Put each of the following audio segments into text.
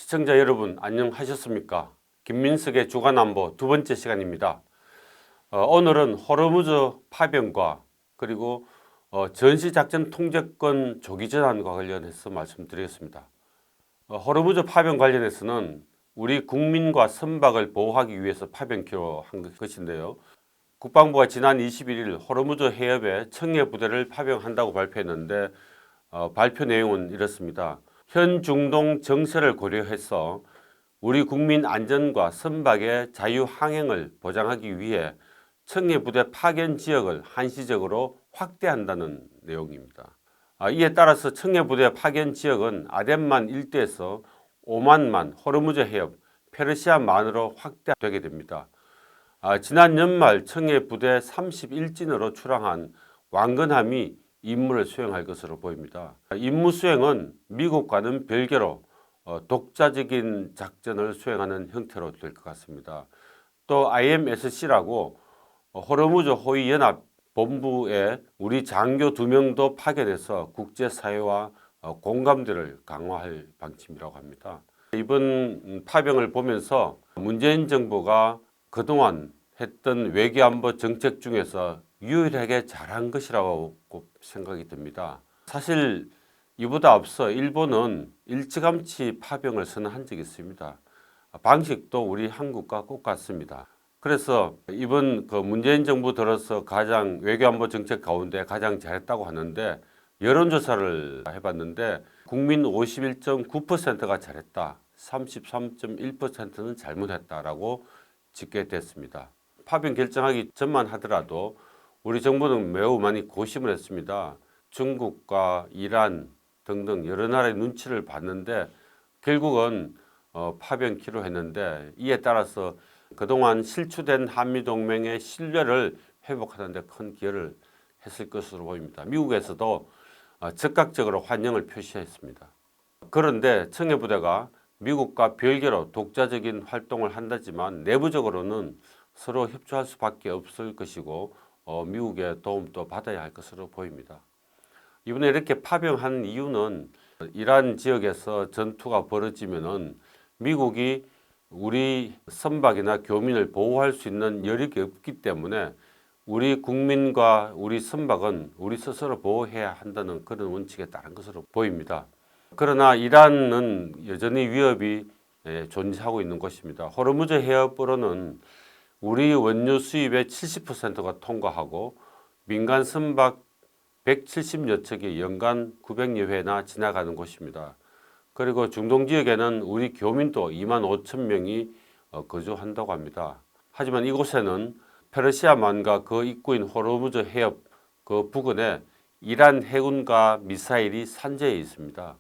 시청자 여러분 안녕하셨습니까? 김민석의 주간안보 두 번째 시간입니다. 오늘은 호르무즈 파병과 그리고 전시작전 통제권 조기 전환과 관련해서 말씀드리겠습니다. 호르무즈 파병 관련해서는 우리 국민과 선박을 보호하기 위해서 파병키로 한 것인데요. 국방부가 지난 21일 호르무즈 해협에 청해 부대를 파병한다고 발표했는데 발표 내용은 이렇습니다. 현 중동 정세를 고려해서 우리 국민 안전과 선박의 자유 항행을 보장하기 위해 청해 부대 파견 지역을 한시적으로 확대한다는 내용입니다. 이에 따라서 청해 부대 파견 지역은 아덴만 일대에서 오만만, 호르무즈 해협, 페르시아만으로 확대되게 됩니다. 지난 연말 청해 부대 31진으로 출항한 왕건함이 임무를 수행할 것으로 보입니다. 임무 수행은 미국과는 별개로 독자적인 작전을 수행하는 형태로 될 것 같습니다. 또 IMSC라고 호르무즈 호위 연합 본부에 우리 장교 2명도 파견해서 국제사회와 공감대를 강화할 방침이라고 합니다. 이번 파병을 보면서 문재인 정부가 그동안 했던 외교안보 정책 중에서 유일하게 잘한 것이라고 생각이 듭니다. 사실 이보다 앞서 일본은 일찌감치 파병을 선언한 적이 있습니다. 방식도 우리 한국과 똑같습니다. 그래서 이번 문재인 정부 들어서 가장 외교안보 정책 가운데 가장 잘했다고 하는데 여론조사를 해봤는데 국민 51.9%가 잘했다, 33.1%는 잘못했다라고 짓게 됐습니다. 파병 결정하기 전만 하더라도 우리 정부는 매우 많이 고심을 했습니다. 중국과 이란 등등 여러 나라의 눈치를 봤는데 결국은 파병키로 했는데 이에 따라서 그동안 실추된 한미동맹의 신뢰를 회복하는 데 큰 기여를 했을 것으로 보입니다. 미국에서도 즉각적으로 환영을 표시했습니다. 그런데 청해부대가 미국과 별개로 독자적인 활동을 한다지만 내부적으로는 서로 협조할 수밖에 없을 것이고 미국의 도움도 받아야 할 것으로 보입니다. 이번에 이렇게 파병한 이유는 이란 지역에서 전투가 벌어지면은 미국이 우리 선박이나 교민을 보호할 수 있는 여력이 없기 때문에 우리 국민과 우리 선박은 우리 스스로 보호해야 한다는 그런 원칙에 따른 것으로 보입니다. 그러나 이란은 여전히 위협이 존재하고 있는 것입니다. 호르무즈 해협으로는 우리 원유 수입의 70%가 통과하고 민간 선박 170여 척이 연간 900여 회나 지나가는 곳입니다. 그리고 중동 지역에는 우리 교민도 2만 5천 명이 거주한다고 합니다. 하지만 이곳에는 페르시아만과 그 입구인 호르무즈 해협 그 부근에 이란 해군과 미사일이 산재해 있습니다.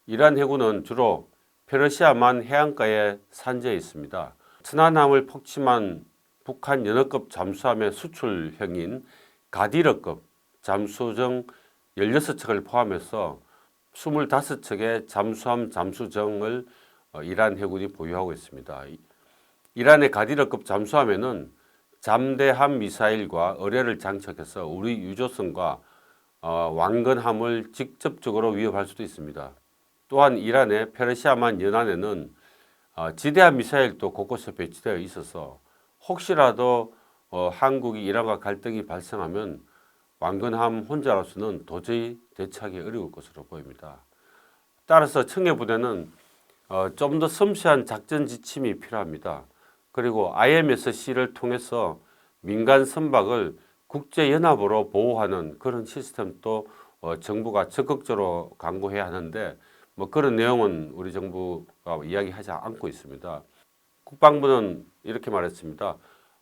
이란 해군은 주로 페르시아만 해안가에 산재해 있습니다. 천안함을 폭침한 북한 연어급 잠수함의 수출형인 가디러급 잠수정 16척을 포함해서 25척의 잠수함 잠수정을 이란 해군이 보유하고 있습니다. 이란의 가디러급 잠수함에는 잠대함 미사일과 어뢰를 장착해서 우리 유조선과 왕건함을 직접적으로 위협할 수도 있습니다. 또한 이란의 페르시아만 연안에는 지대함 미사일도 곳곳에 배치되어 있어서 혹시라도 한국이 이란과 갈등이 발생하면 왕건함 혼자로서는 도저히 대처하기 어려울 것으로 보입니다. 따라서 청해부대는 좀 더 섬세한 작전 지침이 필요합니다. 그리고 IMSC를 통해서 민간 선박을 국제연합으로 보호하는 그런 시스템도 정부가 적극적으로 강구해야 하는데 그런 내용은 우리 정부가 이야기하지 않고 있습니다. 국방부는 이렇게 말했습니다.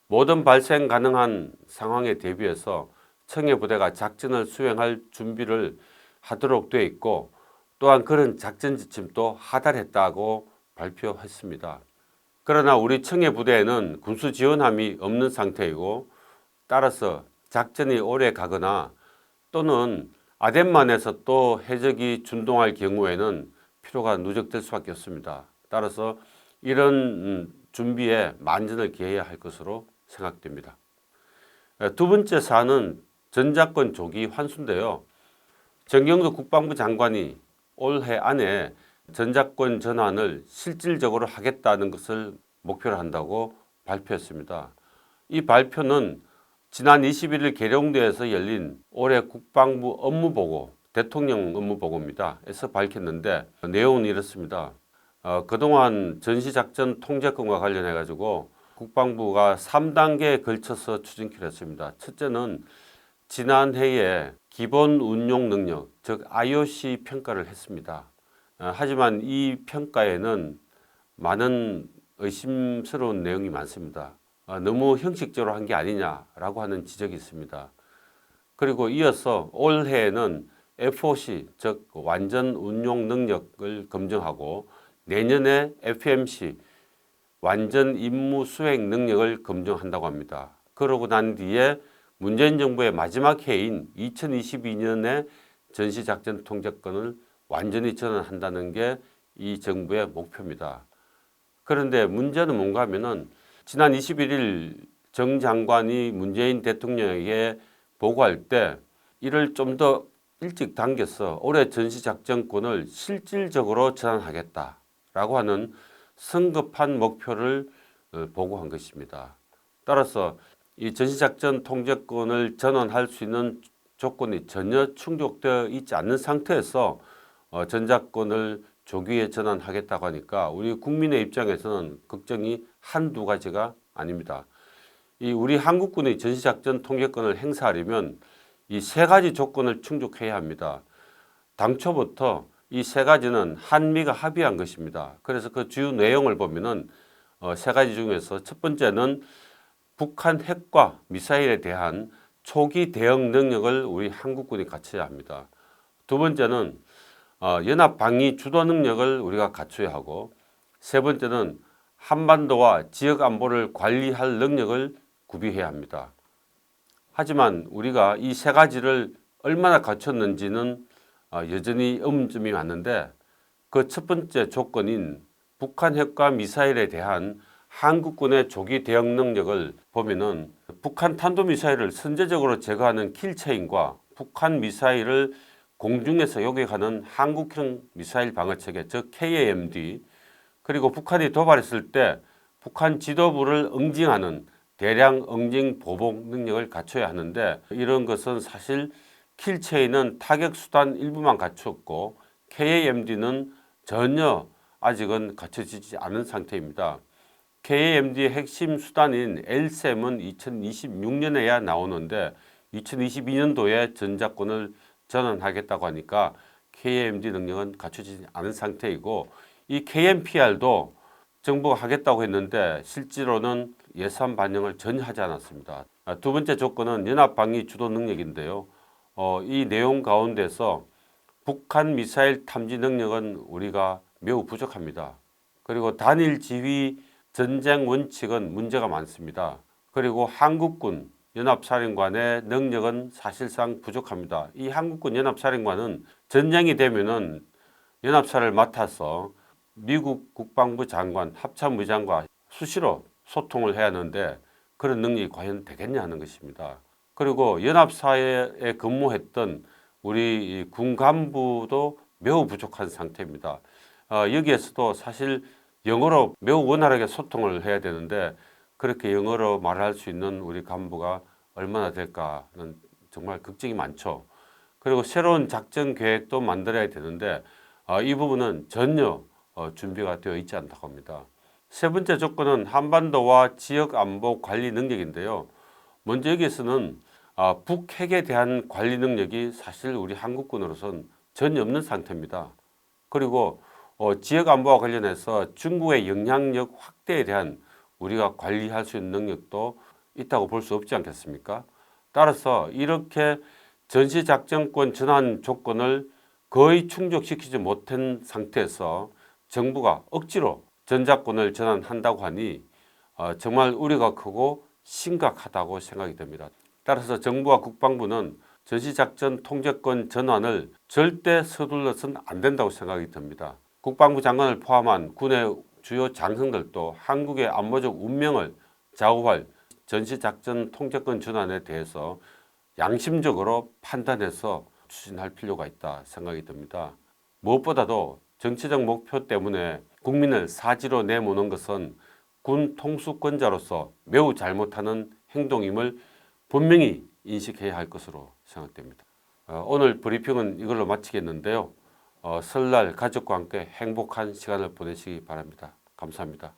모든 발생 가능한 상황에 대비해서 청해부대가 작전을 수행할 준비를 하도록 되어 있고 또한 그런 작전 지침도 하달했다고 발표했습니다. 그러나 우리 청해부대에는 군수지원함이 없는 상태이고 따라서 작전이 오래 가거나 또는 아덴만에서 또 해적이 준동할 경우에는 피로가 누적될 수밖에 없습니다. 따라서 이런 준비에 만전을 기해야 할 것으로 생각됩니다. 두 번째 사안은 전작권 조기 환수인데요. 정경도 국방부 장관이 올해 안에 전작권 전환을 실질적으로 하겠다는 것을 목표로 한다고 발표했습니다. 이 발표는 지난 21일 계룡대에서 열린 올해 국방부 업무보고, 대통령 업무보고입니다. 에서 밝혔는데 내용은 이렇습니다. 그동안 전시작전 통제권과 관련해 가지고 국방부가 3단계에 걸쳐서 추진키로 했습니다. 첫째는 지난해에 기본 운용 능력, 즉 IOC 평가를 했습니다. 하지만 이 평가에는 많은 의심스러운 내용이 많습니다. 너무 형식적으로 한 게 아니냐라고 하는 지적이 있습니다. 그리고 이어서 올해에는 FOC, 즉 완전 운용 능력을 검증하고 내년에 FMC, 완전 임무 수행 능력을 검증한다고 합니다. 그러고 난 뒤에 문재인 정부의 마지막 해인 2022년에 전시작전 통제권을 완전히 전환한다는 게 이 정부의 목표입니다. 그런데 문제는 뭔가 하면은 지난 21일 정 장관이 문재인 대통령에게 보고할 때 이를 좀 더 일찍 당겨서 올해 전시작전권을 실질적으로 전환하겠다라고 하는 성급한 목표를 보고한 것입니다. 따라서 이 전시작전 통제권을 전환할 수 있는 조건이 전혀 충족되어 있지 않는 상태에서 전작권을 조기에 전환하겠다고 하니까 우리 국민의 입장에서는 걱정이 한두 가지가 아닙니다. 이 우리 한국군의 전시작전 통제권을 행사하려면 이 세 가지 조건을 충족해야 합니다. 당초부터 이 세 가지는 한미가 합의한 것입니다. 그래서 그 주요 내용을 보면은 세 가지 중에서 첫 번째는 북한 핵과 미사일에 대한 초기 대응 능력을 우리 한국군이 갖춰야 합니다. 두 번째는 연합 방위 주도 능력을 우리가 갖춰야 하고, 세 번째는 한반도와 지역 안보를 관리할 능력을 구비해야 합니다. 하지만 우리가 이 세 가지를 얼마나 갖췄는지는 여전히 의문점이 많은데, 그 첫 번째 조건인 북한 핵과 미사일에 대한 한국군의 조기 대응 능력을 보면은 북한 탄도미사일을 선제적으로 제거하는 킬체인과 북한 미사일을 공중에서 요격하는 한국형 미사일 방어체계, 즉 KAMD, 그리고 북한이 도발했을 때 북한 지도부를 응징하는 대량 응징 보복 능력을 갖춰야 하는데, 이런 것은 사실 킬체인은 타격 수단 일부만 갖췄고 KAMD는 전혀 아직은 갖춰지지 않은 상태입니다. KAMD의 핵심 수단인 LSAM은 2026년에야 나오는데 2022년도에 전작권을 전환하겠다고 하니까 KAMD 능력은 갖춰지지 않은 상태이고, 이 KMPR도 정부가 하겠다고 했는데 실제로는 예산 반영을 전혀 하지 않았습니다. 두 번째 조건은 연합방위 주도 능력인데요. 이 내용 가운데서 북한 미사일 탐지 능력은 우리가 매우 부족합니다. 그리고 단일 지휘 전쟁 원칙은 문제가 많습니다. 그리고 한국군 연합사령관의 능력은 사실상 부족합니다. 이 한국군 연합사령관은 전쟁이 되면은 연합사를 맡아서 미국 국방부 장관, 합참의장과 수시로 소통을 해야 하는데 그런 능력이 과연 되겠냐 하는 것입니다. 그리고 연합사에 근무했던 우리 군 간부도 매우 부족한 상태입니다. 여기에서도 사실 영어로 매우 원활하게 소통을 해야 되는데 그렇게 영어로 말할 수 있는 우리 간부가 얼마나 될까는 정말 걱정이 많죠. 그리고 새로운 작전 계획도 만들어야 되는데 이 부분은 전혀 준비가 되어 있지 않다고 합니다. 세 번째 조건은 한반도와 지역 안보 관리 능력인데요. 먼저 여기에서는 북핵에 대한 관리 능력이 사실 우리 한국군으로서는 전혀 없는 상태입니다. 그리고 지역 안보와 관련해서 중국의 영향력 확대에 대한 우리가 관리할 수 있는 능력도 있다고 볼 수 없지 않겠습니까? 따라서 이렇게 전시작전권 전환 조건을 거의 충족시키지 못한 상태에서 정부가 억지로 전작권을 전환한다고 하니 정말 우려가 크고 심각하다고 생각이 됩니다. 따라서 정부와 국방부는 전시작전 통제권 전환을 절대 서둘러서는 안 된다고 생각이 듭니다. 국방부 장관을 포함한 군의 주요 장성들도 한국의 안보적 운명을 좌우할 전시작전 통제권 전환에 대해서 양심적으로 판단해서 추진할 필요가 있다 생각이 듭니다. 무엇보다도 정치적 목표 때문에 국민을 사지로 내모는 것은 군 통수권자로서 매우 잘못하는 행동임을 분명히 인식해야 할 것으로 생각됩니다. 오늘 브리핑은 이걸로 마치겠는데요. 설날 가족과 함께 행복한 시간을 보내시기 바랍니다. 감사합니다.